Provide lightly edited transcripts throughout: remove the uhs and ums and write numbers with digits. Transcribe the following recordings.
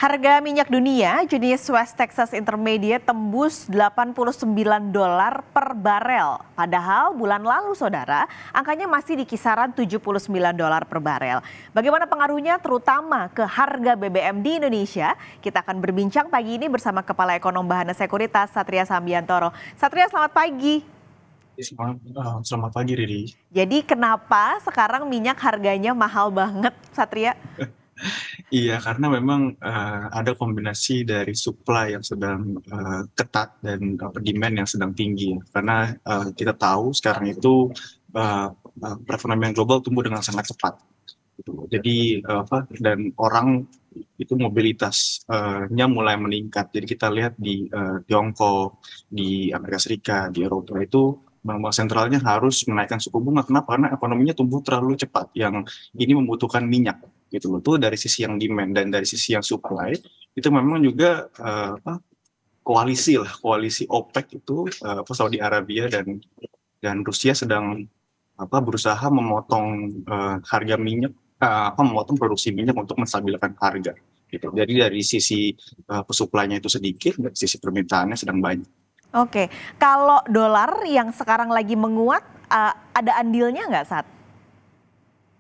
Harga minyak dunia jenis West Texas Intermediate tembus $89 per barel. Padahal bulan lalu saudara, angkanya masih di kisaran $79 per barel. Bagaimana pengaruhnya terutama ke harga BBM di Indonesia? Kita akan berbincang pagi ini bersama Kepala Ekonom Bahana Sekuritas Satria Sambiantoro. Satria, selamat pagi. Selamat pagi, Riri. Jadi kenapa sekarang minyak harganya mahal banget, Satria? Iya, karena memang ada kombinasi dari supply yang sedang ketat dan demand yang sedang tinggi. Karena kita tahu sekarang itu perekonomian global tumbuh dengan sangat cepat. Gitu. Jadi dan orang itu mobilitasnya mulai meningkat. Jadi kita lihat di Tiongkok, di Amerika Serikat, di Eropa itu bank sentralnya harus menaikkan suku bunga. Kenapa? Karena ekonominya tumbuh terlalu cepat. Yang ini membutuhkan minyak. Gitu loh. Itu dari sisi yang demand dan dari sisi yang supply itu memang juga koalisi OPEC itu Saudi Arabia dan Rusia sedang berusaha memotong harga minyak, memotong produksi minyak untuk menstabilkan harga. Gitu. Jadi dari sisi pesuplainya itu sedikit, dari sisi permintaannya sedang banyak. Oke, kalau dolar yang sekarang lagi menguat, ada andilnya nggak, Sat?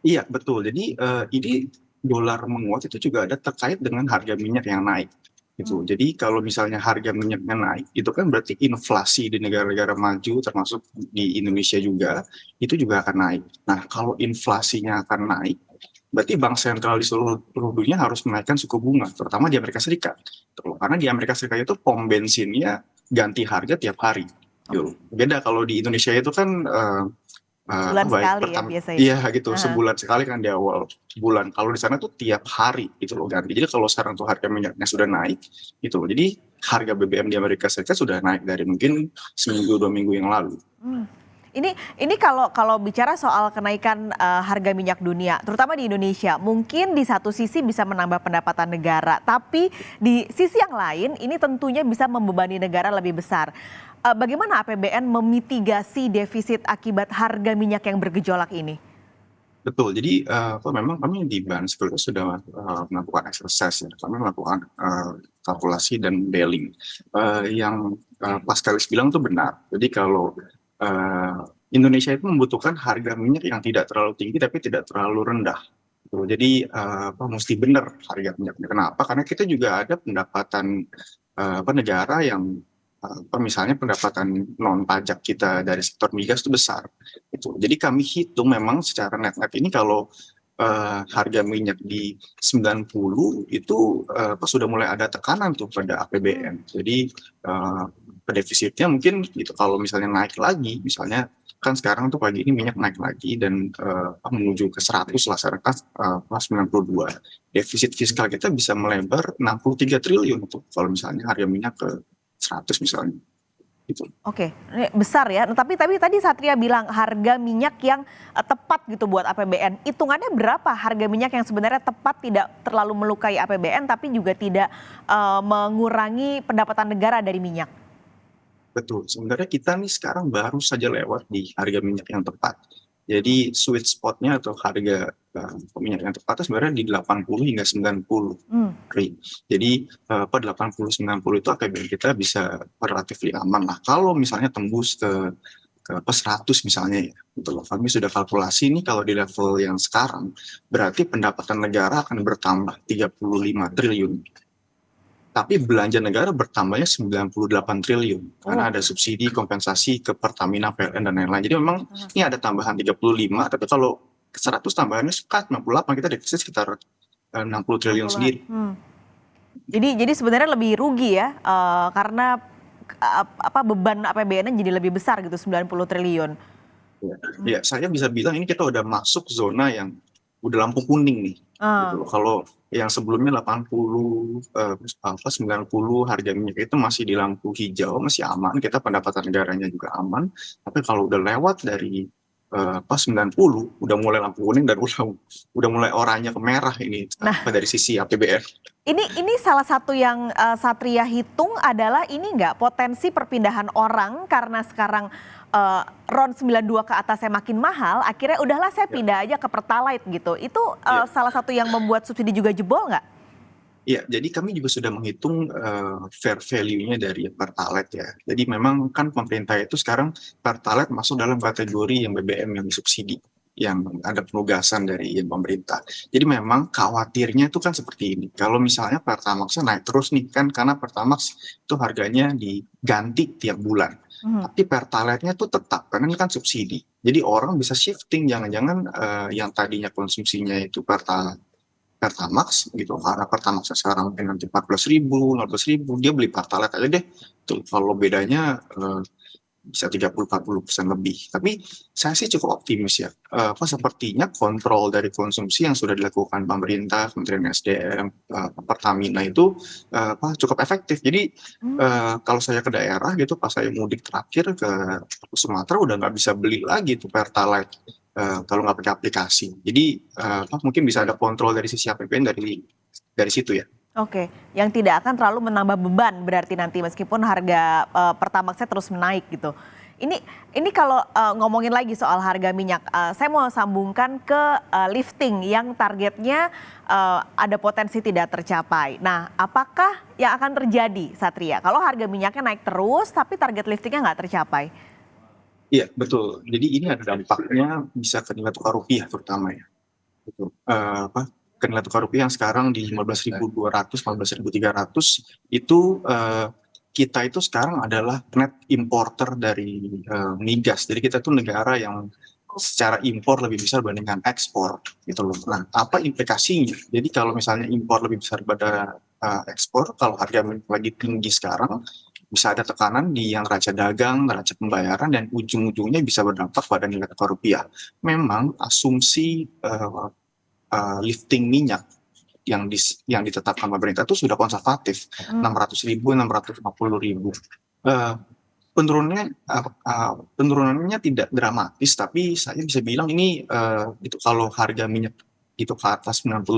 Iya, betul. Jadi ini dolar menguat itu juga ada terkait dengan harga minyak yang naik. Gitu. Jadi kalau misalnya harga minyaknya naik, itu kan berarti inflasi di negara-negara maju, termasuk di Indonesia juga, itu juga akan naik. Nah, kalau inflasinya akan naik, berarti bank sentral di seluruh dunia harus menaikkan suku bunga, terutama di Amerika Serikat. Karena di Amerika Serikat itu pom bensinnya ganti harga tiap hari. Gitu. Beda kalau di Indonesia itu kan Bulan sekali ya biasanya. iya gitu, sebulan sekali kan di awal bulan. Kalau di sana tuh tiap hari gitu loh ganti. Jadi kalau sekarang tuh harga minyaknya sudah naik gitu. Jadi harga BBM di Amerika Serikat sudah naik dari mungkin seminggu 2 minggu yang lalu. Ini kalau bicara soal kenaikan harga minyak dunia, terutama di Indonesia, mungkin di satu sisi bisa menambah pendapatan negara, tapi di sisi yang lain ini tentunya bisa membebani negara lebih besar. Bagaimana APBN memitigasi defisit akibat harga minyak yang bergejolak ini? Betul. Jadi memang kami di Bahan Sekuritas sudah melakukan exercise ya. Kami melakukan kalkulasi dan modeling. Yang Pak Kalis bilang itu benar. Jadi kalau Indonesia itu membutuhkan harga minyak yang tidak terlalu tinggi tapi tidak terlalu rendah. Gitu. Jadi mesti benar harga minyaknya. Kenapa? Karena kita juga ada pendapatan negara yang misalnya pendapatan non pajak kita dari sektor migas itu besar. Gitu. Jadi kami hitung memang secara net-net ini kalau harga minyak di 90 itu sudah mulai ada tekanan tuh pada APBN. Jadi defisitnya mungkin gitu kalau misalnya naik lagi, misalnya kan sekarang tuh pagi ini minyak naik lagi dan menuju ke 100 lah sekarang kan 92. Defisit fiskal kita bisa melebar 63 triliun tuh kalau misalnya harga minyak ke 100 misalnya. Gitu. Oke, ini besar ya. Tapi tadi Satria bilang harga minyak yang tepat gitu buat APBN. Hitungannya berapa harga minyak yang sebenarnya tepat, tidak terlalu melukai APBN tapi juga tidak mengurangi pendapatan negara dari minyak? Betul. Sebenarnya kita nih sekarang baru saja lewat di harga minyak yang tepat. Jadi sweet spotnya atau harga minyak yang tepat itu sebenarnya di 80 hingga 90. Jadi 80-90 itu APBN kita bisa relatif aman lah. Kalau misalnya tembus ke 100 misalnya ya, gitu loh. Kami sudah kalkulasi nih kalau di level yang sekarang berarti pendapatan negara akan bertambah 35 triliun. Tapi belanja negara bertambahnya 98 triliun karena ada subsidi kompensasi ke Pertamina, PLN dan lain-lain. Jadi memang ini ada tambahan 35, tapi kalau ke 100 tambahannya 98, kita defisit sekitar 60 triliun sendiri. Jadi sebenarnya lebih rugi ya karena beban APBN-nya jadi lebih besar gitu 90 triliun. Ya, saya bisa bilang ini kita udah masuk zona yang udah lampu kuning nih. Gitu loh. Kalau yang sebelumnya 80, 90 harga minyak itu masih di lampu hijau, masih aman, kita pendapatan negaranya juga aman. Tapi kalau udah lewat dari 90, udah mulai lampu kuning dan udah mulai oranye ke merah ini dari sisi APBN. Ini salah satu yang Satria hitung adalah ini nggak potensi perpindahan orang karena sekarang RON 92 ke atasnya makin mahal, akhirnya udahlah saya pindah aja ke Pertalite gitu. Itu salah satu yang membuat subsidi juga jebol nggak? Ya, jadi kami juga sudah menghitung fair value-nya dari Pertalite ya. Jadi memang kan pemerintah itu sekarang Pertalite masuk dalam kategori yang BBM yang disubsidi, yang ada penugasan dari pemerintah. Jadi memang khawatirnya itu kan seperti ini. Kalau misalnya Pertamax naik terus nih kan, karena Pertamax itu harganya diganti tiap bulan. Mhm. Tapi Pertalite-nya itu tetap, karena ini kan subsidi. Jadi orang bisa shifting, jangan-jangan yang tadinya konsumsinya itu Pertamax gitu, karena Pertamax sekarang mungkin nanti 14.000, 15.000, dia beli Pertalite aja deh. Tuh, kalau bedanya bisa 30-40% lebih. Tapi saya sih cukup optimis ya. Sepertinya kontrol dari konsumsi yang sudah dilakukan pemerintah, Kementerian SDM, Pertamina itu cukup efektif. Jadi kalau saya ke daerah gitu, pas saya mudik terakhir ke Sumatera udah nggak bisa beli lagi tuh Pertalite. Kalau nggak pakai aplikasi. Jadi mungkin bisa ada kontrol dari sisi APBN dari situ ya. Oke, yang tidak akan terlalu menambah beban berarti nanti meskipun harga Pertamaxnya terus menaik gitu. Ini kalau ngomongin lagi soal harga minyak, saya mau sambungkan ke lifting yang targetnya ada potensi tidak tercapai. Nah, apakah yang akan terjadi, Satria? Kalau harga minyaknya naik terus tapi target liftingnya nggak tercapai? Iya, betul. Jadi ini ada dampaknya bisa ke nilai tukar rupiah terutama ya. Gitu. Ke nilai tukar rupiah yang sekarang di 15.200, 15.300 itu kita itu sekarang adalah net importer dari migas. Jadi kita tuh negara yang secara impor lebih besar dibandingkan ekspor gitu loh. Nah, apa implikasinya? Jadi kalau misalnya impor lebih besar pada ekspor, kalau harga minyak lagi tinggi sekarang, bisa ada tekanan di yang neraca dagang, neraca pembayaran, dan ujung-ujungnya bisa berdampak pada nilai tukar rupiah. Memang asumsi lifting minyak yang ditetapkan pemerintah itu sudah konservatif, 600.000, 650.000. Uh, penurunannya tidak dramatis, tapi saya bisa bilang ini itu kalau harga minyak itu ke atas 95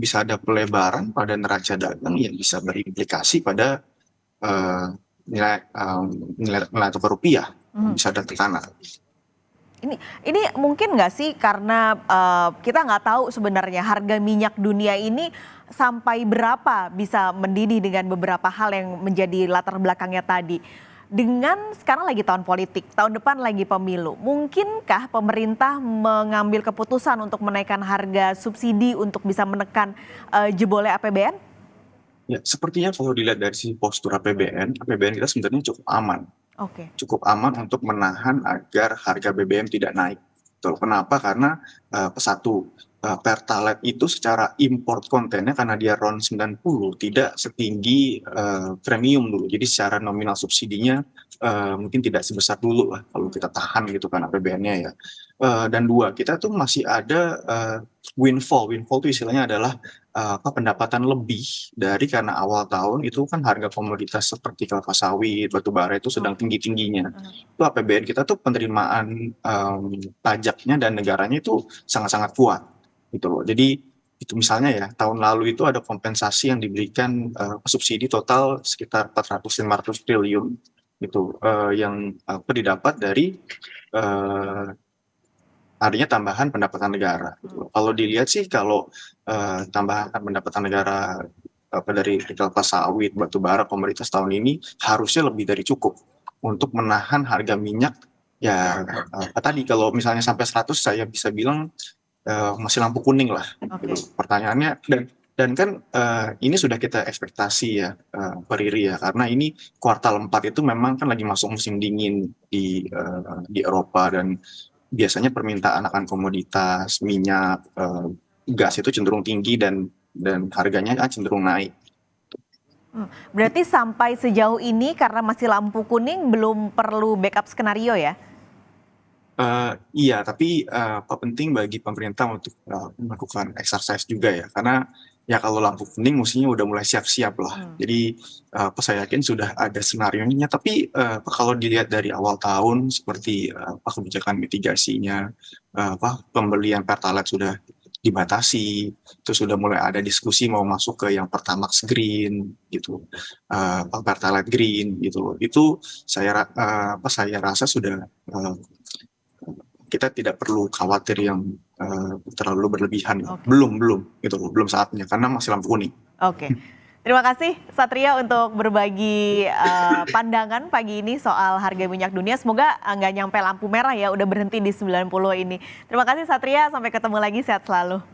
bisa ada pelebaran pada neraca dagang yang bisa berimplikasi pada uh, nilai, nilai tukar rupiah, bisa ada tekanan. Ini ini mungkin nggak sih karena kita nggak tahu sebenarnya harga minyak dunia ini sampai berapa bisa mendidih dengan beberapa hal yang menjadi latar belakangnya tadi. Dengan sekarang lagi tahun politik, tahun depan lagi pemilu, mungkinkah pemerintah mengambil keputusan untuk menaikkan harga subsidi untuk bisa menekan jebolnya APBN? Ya, sepertinya kalau dilihat dari sisi postur APBN kita sebenarnya Oke. cukup aman untuk menahan agar harga BBM tidak naik. Betul. Kenapa? Karena satu, Pertalite itu secara import kontennya karena dia RON 90 tidak setinggi premium dulu. Jadi secara nominal subsidinya mungkin tidak sebesar dulu lah kalau kita tahan gitu kan APBN-nya ya. Dan dua, kita tuh masih ada windfall. Windfall itu istilahnya adalah pendapatan lebih dari karena awal tahun itu kan harga komoditas seperti kelapa sawit, batu bara itu sedang Oke. tinggi-tingginya. Itu APBN kita tuh penerimaan pajaknya dan negaranya itu sangat-sangat kuat gitu loh. Jadi itu misalnya ya tahun lalu itu ada kompensasi yang diberikan subsidi total sekitar 400-500 triliun gitu yang didapat dari uh, adanya tambahan pendapatan negara. Gitu. Kalau dilihat sih kalau tambahan pendapatan negara dari kelapa sawit, batu bara, komoditas tahun ini harusnya lebih dari cukup untuk menahan harga minyak. Ya tadi kalau misalnya sampai 100 saya bisa bilang masih lampu kuning lah. Oke. Gitu. Pertanyaannya dan kan ini sudah kita ekspektasi ya Per Riri ya karena ini kuartal 4 itu memang kan lagi masuk musim dingin di Eropa dan biasanya permintaan akan komoditas minyak gas itu cenderung tinggi dan harganya kan cenderung naik. Berarti sampai sejauh ini karena masih lampu kuning belum perlu backup skenario ya? Iya, tapi apa penting bagi pemerintah untuk melakukan exercise juga ya, karena ya kalau lampu kuning mestinya udah mulai siap-siap lah. Jadi saya yakin sudah ada senarionya. Tapi kalau dilihat dari awal tahun seperti kebijakan mitigasinya, pembelian Pertalite sudah dibatasi, itu sudah mulai ada diskusi mau masuk ke yang Pertamax Green gitu, Pertalite Green gitu loh. Itu saya rasa sudah kita tidak perlu khawatir yang terlalu berlebihan. Oke. Belum gitu, belum saatnya karena masih lampu kuning. Oke. Terima kasih Satria untuk berbagi pandangan pagi ini soal harga minyak dunia. Semoga nggak nyampe lampu merah ya, udah berhenti di 90 ini. Terima kasih Satria, sampai ketemu lagi, sehat selalu.